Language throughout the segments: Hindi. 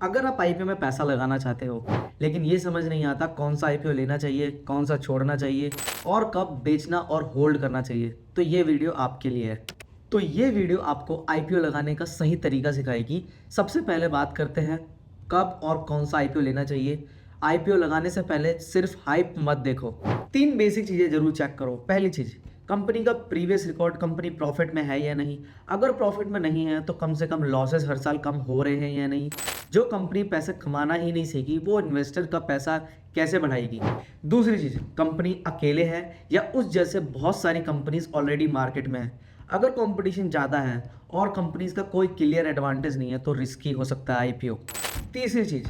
अगर आप आईपीओ में पैसा लगाना चाहते हो लेकिन ये समझ नहीं आता कौन सा आईपीओ लेना चाहिए, कौन सा छोड़ना चाहिए और कब बेचना और होल्ड करना चाहिए, तो ये वीडियो आपके लिए है। तो ये वीडियो आपको आईपीओ लगाने का सही तरीका सिखाएगी। सबसे पहले बात करते हैं कब और कौन सा आईपीओ लेना चाहिए। आईपीओ लगाने से पहले सिर्फ हाइप मत देखो, 3 बेसिक चीज़ें जरूर चेक करो। पहली चीज़, कंपनी का प्रीवियस रिकॉर्ड, कंपनी प्रॉफिट में है या नहीं। अगर प्रॉफिट में नहीं है तो कम से कम लॉसेस हर साल कम हो रहे हैं या नहीं। जो कंपनी पैसे कमाना ही नहीं सीखी वो इन्वेस्टर का पैसा कैसे बढ़ाएगी। दूसरी चीज़, कंपनी अकेले है या उस जैसे बहुत सारी कंपनीज ऑलरेडी मार्केट में है। अगर कंपटीशन ज़्यादा है और कंपनीज का कोई क्लियर एडवांटेज नहीं है तो रिस्की हो सकता है आईपीओ। तीसरी चीज़,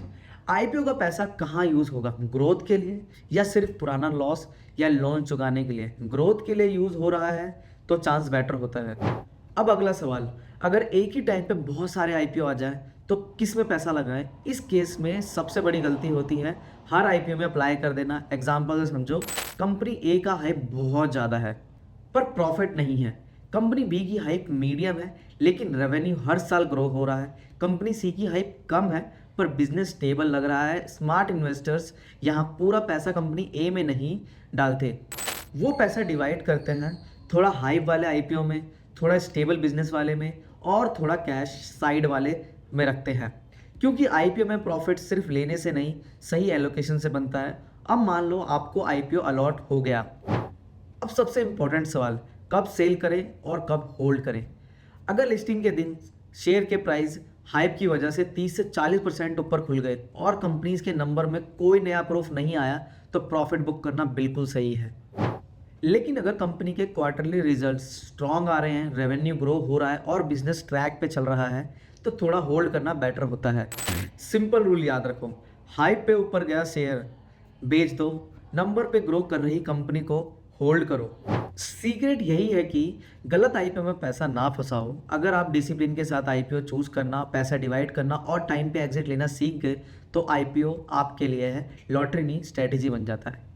आईपीओ का पैसा कहाँ यूज़ होगा, ग्रोथ के लिए या सिर्फ पुराना लॉस या लोन चुकाने के लिए। ग्रोथ के लिए यूज़ हो रहा है तो चांस बेटर होता है। अब अगला सवाल, अगर एक ही टाइम पे बहुत सारे आईपीओ आ जाए तो किस में पैसा लगाएं। इस केस में सबसे बड़ी गलती होती है हर आईपीओ में अप्लाई कर देना। एग्जाम्पल से समझो, कंपनी ए का हाइप बहुत ज़्यादा है पर प्रॉफिट नहीं है। कंपनी बी की हाइप मीडियम है लेकिन रेवेन्यू हर साल ग्रो हो रहा है। कंपनी सी की हाइप कम है पर बिजनेस स्टेबल लग रहा है। स्मार्ट इन्वेस्टर्स यहाँ पूरा पैसा कंपनी ए में नहीं डालते, वो पैसा डिवाइड करते हैं थोड़ा हाइप वाले आईपीओ में, थोड़ा स्टेबल बिजनेस वाले में और थोड़ा कैश साइड वाले में रखते हैं। क्योंकि आईपीओ में प्रॉफिट सिर्फ लेने से नहीं, सही एलोकेशन से बनता है। अब मान लो आपको आईपीओ अलॉट हो गया। अब सबसे इंपॉर्टेंट सवाल, कब सेल करें और कब होल्ड करें। अगर लिस्टिंग के दिन शेयर के प्राइस हाइप की वजह से 30 से 40% ऊपर खुल गए और कंपनीज के नंबर में कोई नया प्रूफ नहीं आया तो प्रॉफिट बुक करना बिल्कुल सही है। लेकिन अगर कंपनी के क्वार्टरली रिजल्ट्स स्ट्रॉन्ग आ रहे हैं, रेवेन्यू ग्रो हो रहा है और बिजनेस ट्रैक पे चल रहा है तो थोड़ा होल्ड करना बेटर होता है। सिंपल रूल याद रखो, हाइप पे ऊपर गया शेयर बेच दो, नंबर पे ग्रो कर रही कंपनी को होल्ड करो। सीक्रेट यही है कि गलत आईपीओ में पैसा ना फंसाओ। अगर आप डिसिप्लिन के साथ आईपीओ चूज करना, पैसा डिवाइड करना और टाइम पे एग्जिट लेना सीख गए तो आईपीओ आपके लिए है, लॉटरी नहीं स्ट्रेटेजी बन जाता है।